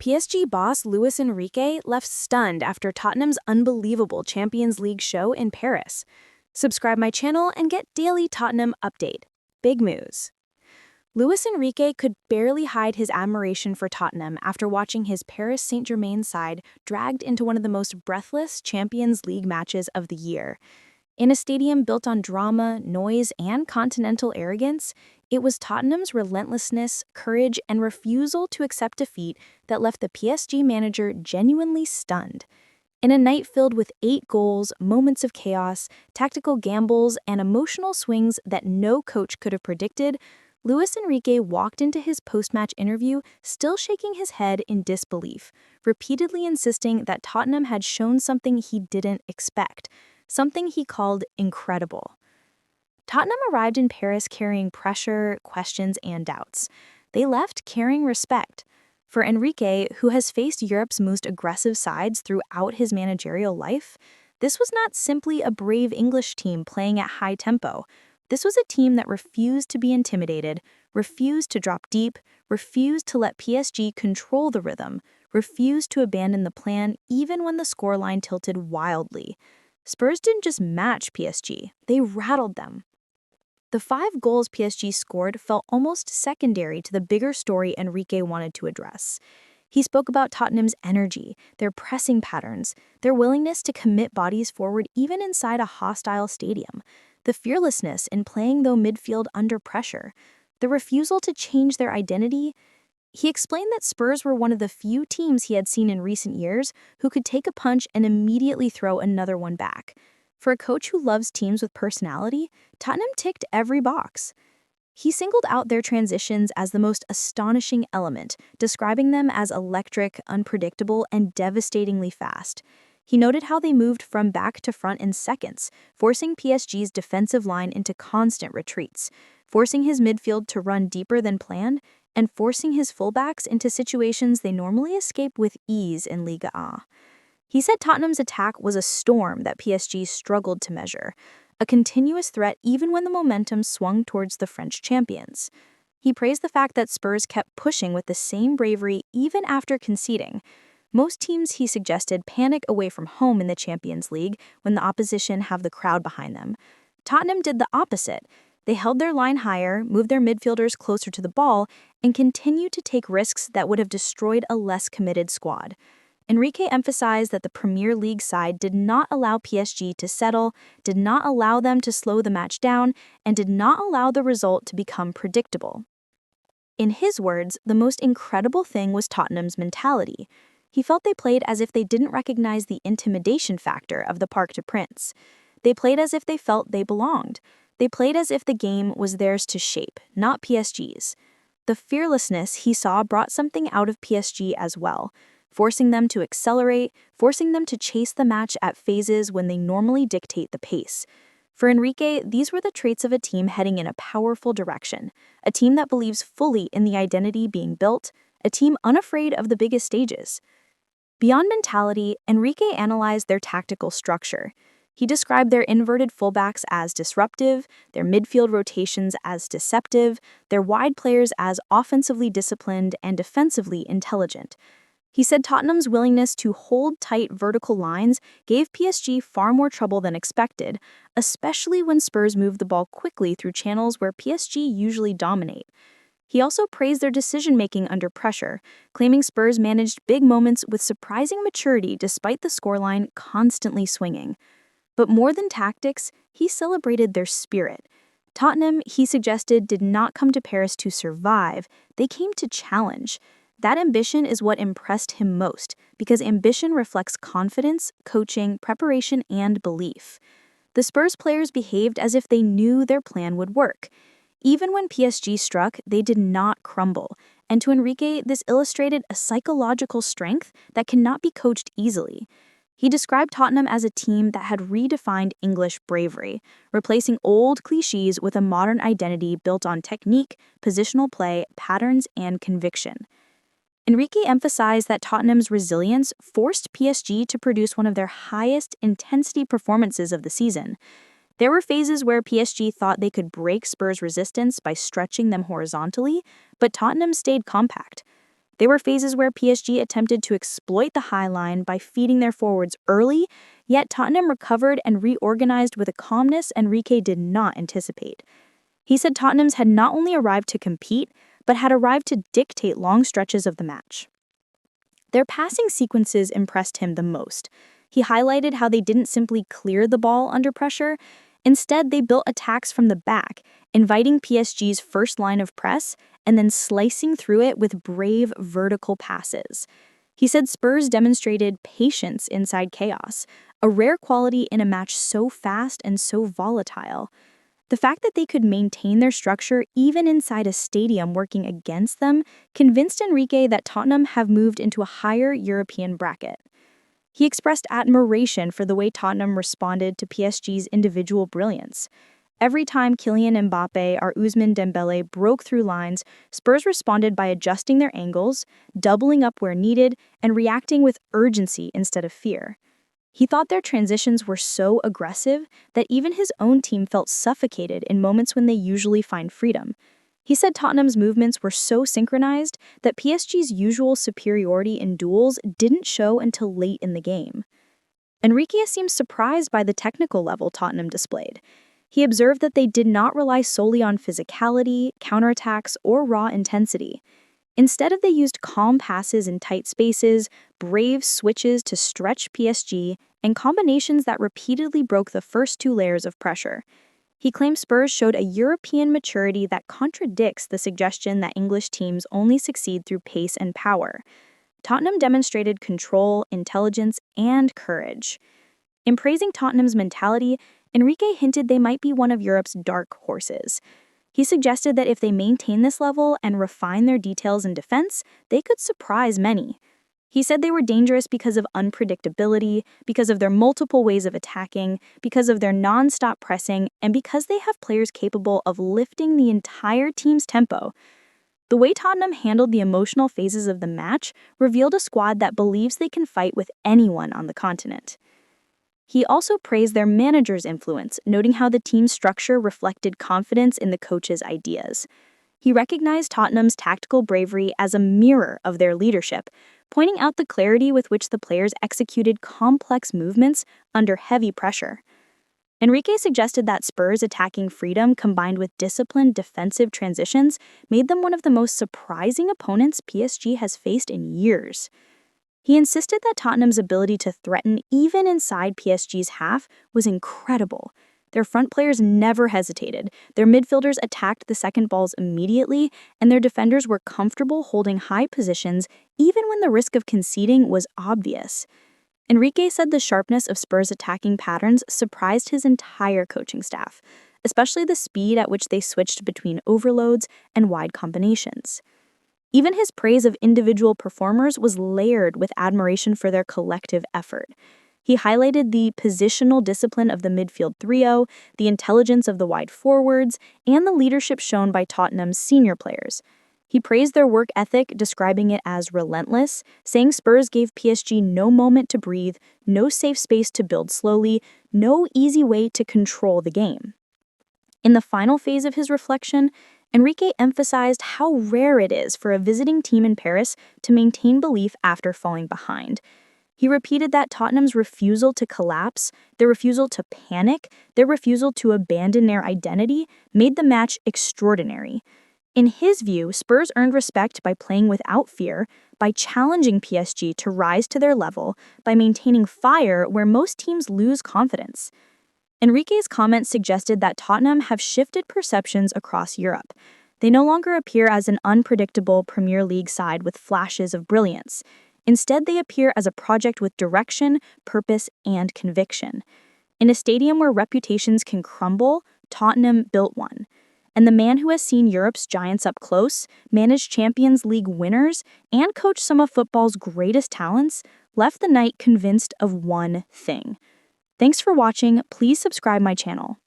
PSG boss Luis Enrique left stunned after Tottenham's unbelievable Champions League show in Paris. Subscribe my channel and get daily Tottenham update. Big news. Luis Enrique could barely hide his admiration for Tottenham after watching his Paris Saint-Germain side dragged into one of the most breathless Champions League matches of the year. In a stadium built on drama, noise, and continental arrogance, it was Tottenham's relentlessness, courage, and refusal to accept defeat that left the PSG manager genuinely stunned. In a night filled with 8 goals, moments of chaos, tactical gambles, and emotional swings that no coach could have predicted, Luis Enrique walked into his post-match interview still shaking his head in disbelief, repeatedly insisting that Tottenham had shown something he didn't expect, something he called incredible. Tottenham arrived in Paris carrying pressure, questions, and doubts. They left carrying respect. For Enrique, who has faced Europe's most aggressive sides throughout his managerial life, this was not simply a brave English team playing at high tempo. This was a team that refused to be intimidated, refused to drop deep, refused to let PSG control the rhythm, refused to abandon the plan even when the scoreline tilted wildly. Spurs didn't just match PSG, they rattled them. The 5 goals PSG scored felt almost secondary to the bigger story Enrique wanted to address. He spoke about Tottenham's energy, their pressing patterns, their willingness to commit bodies forward even inside a hostile stadium, the fearlessness in playing though midfield under pressure, the refusal to change their identity. He explained that Spurs were one of the few teams he had seen in recent years who could take a punch and immediately throw another one back. For a coach who loves teams with personality, Tottenham ticked every box. He singled out their transitions as the most astonishing element, describing them as electric, unpredictable, and devastatingly fast. He noted how they moved from back to front in seconds, forcing PSG's defensive line into constant retreats, forcing his midfield to run deeper than planned, and forcing his fullbacks into situations they normally escape with ease in Ligue 1. He said Tottenham's attack was a storm that PSG struggled to measure, a continuous threat even when the momentum swung towards the French champions. He praised the fact that Spurs kept pushing with the same bravery even after conceding. Most teams, he suggested, panic away from home in the Champions League when the opposition have the crowd behind them. Tottenham did the opposite. They held their line higher, moved their midfielders closer to the ball, and continued to take risks that would have destroyed a less committed squad. Enrique emphasized that the Premier League side did not allow PSG to settle, did not allow them to slow the match down, and did not allow the result to become predictable. In his words, the most incredible thing was Tottenham's mentality. He felt they played as if they didn't recognize the intimidation factor of the Parc des Princes. They played as if they felt they belonged. They played as if the game was theirs to shape, not PSG's. The fearlessness he saw brought something out of PSG as well, forcing them to accelerate, forcing them to chase the match at phases when they normally dictate the pace. For Enrique, these were the traits of a team heading in a powerful direction, a team that believes fully in the identity being built, a team unafraid of the biggest stages. Beyond mentality, Enrique analyzed their tactical structure. He described their inverted fullbacks as disruptive, their midfield rotations as deceptive, their wide players as offensively disciplined and defensively intelligent. He said Tottenham's willingness to hold tight vertical lines gave PSG far more trouble than expected, especially when Spurs moved the ball quickly through channels where PSG usually dominate. He also praised their decision-making under pressure, claiming Spurs managed big moments with surprising maturity despite the scoreline constantly swinging. But more than tactics, he celebrated their spirit. Tottenham, he suggested, did not come to Paris to survive, they came to challenge. That ambition is what impressed him most, because ambition reflects confidence, coaching, preparation, and belief. The Spurs players behaved as if they knew their plan would work. Even when PSG struck, they did not crumble, and to Enrique, this illustrated a psychological strength that cannot be coached easily. He described Tottenham as a team that had redefined English bravery, replacing old cliches with a modern identity built on technique, positional play, patterns, and conviction. Enrique emphasized that Tottenham's resilience forced PSG to produce one of their highest intensity performances of the season. There were phases where PSG thought they could break Spurs' resistance by stretching them horizontally, but Tottenham stayed compact. There were phases where PSG attempted to exploit the high line by feeding their forwards early, yet Tottenham recovered and reorganized with a calmness Enrique did not anticipate. He said Tottenham's had not only arrived to compete, but had arrived to dictate long stretches of the match. Their passing sequences impressed him the most. He highlighted how they didn't simply clear the ball under pressure. Instead, they built attacks from the back, inviting PSG's first line of press and then slicing through it with brave vertical passes. He said Spurs demonstrated patience inside chaos, a rare quality in a match so fast and so volatile. The fact that they could maintain their structure even inside a stadium working against them convinced Enrique that Tottenham have moved into a higher European bracket. He expressed admiration for the way Tottenham responded to PSG's individual brilliance. Every time Kylian Mbappe or Ousmane Dembele broke through lines, Spurs responded by adjusting their angles, doubling up where needed, and reacting with urgency instead of fear. He thought their transitions were so aggressive that even his own team felt suffocated in moments when they usually find freedom. He said Tottenham's movements were so synchronized that PSG's usual superiority in duels didn't show until late in the game. Enrique seemed surprised by the technical level Tottenham displayed. He observed that they did not rely solely on physicality, counterattacks, or raw intensity. Instead, they used calm passes in tight spaces, brave switches to stretch PSG, and combinations that repeatedly broke the first two layers of pressure. He claimed Spurs showed a European maturity that contradicts the suggestion that English teams only succeed through pace and power. Tottenham demonstrated control, intelligence, and courage. In praising Tottenham's mentality, Enrique hinted they might be one of Europe's dark horses. He suggested that if they maintain this level and refine their details in defense, they could surprise many. He said they were dangerous because of unpredictability, because of their multiple ways of attacking, because of their non-stop pressing, and because they have players capable of lifting the entire team's tempo. The way Tottenham handled the emotional phases of the match revealed a squad that believes they can fight with anyone on the continent. He also praised their manager's influence, noting how the team's structure reflected confidence in the coach's ideas. He recognized Tottenham's tactical bravery as a mirror of their leadership, pointing out the clarity with which the players executed complex movements under heavy pressure. Enrique suggested that Spurs' attacking freedom combined with disciplined defensive transitions made them one of the most surprising opponents PSG has faced in years. He insisted that Tottenham's ability to threaten even inside PSG's half was incredible. Their front players never hesitated, their midfielders attacked the second balls immediately, and their defenders were comfortable holding high positions even when the risk of conceding was obvious. Enrique said the sharpness of Spurs' attacking patterns surprised his entire coaching staff, especially the speed at which they switched between overloads and wide combinations. Even his praise of individual performers was layered with admiration for their collective effort. He highlighted the positional discipline of the midfield trio, the intelligence of the wide forwards, and the leadership shown by Tottenham's senior players. He praised their work ethic, describing it as relentless, saying Spurs gave PSG no moment to breathe, no safe space to build slowly, no easy way to control the game. In the final phase of his reflection, Enrique emphasized how rare it is for a visiting team in Paris to maintain belief after falling behind. He repeated that Tottenham's refusal to collapse, their refusal to panic, their refusal to abandon their identity made the match extraordinary. In his view, Spurs earned respect by playing without fear, by challenging PSG to rise to their level, by maintaining fire where most teams lose confidence. Enrique's comments suggested that Tottenham have shifted perceptions across Europe. They no longer appear as an unpredictable Premier League side with flashes of brilliance. Instead, they appear as a project with direction, purpose, and conviction. In a stadium where reputations can crumble, Tottenham built one. And the man who has seen Europe's giants up close, managed Champions League winners, and coached some of football's greatest talents, left the night convinced of one thing. Thanks for watching. Please subscribe my channel.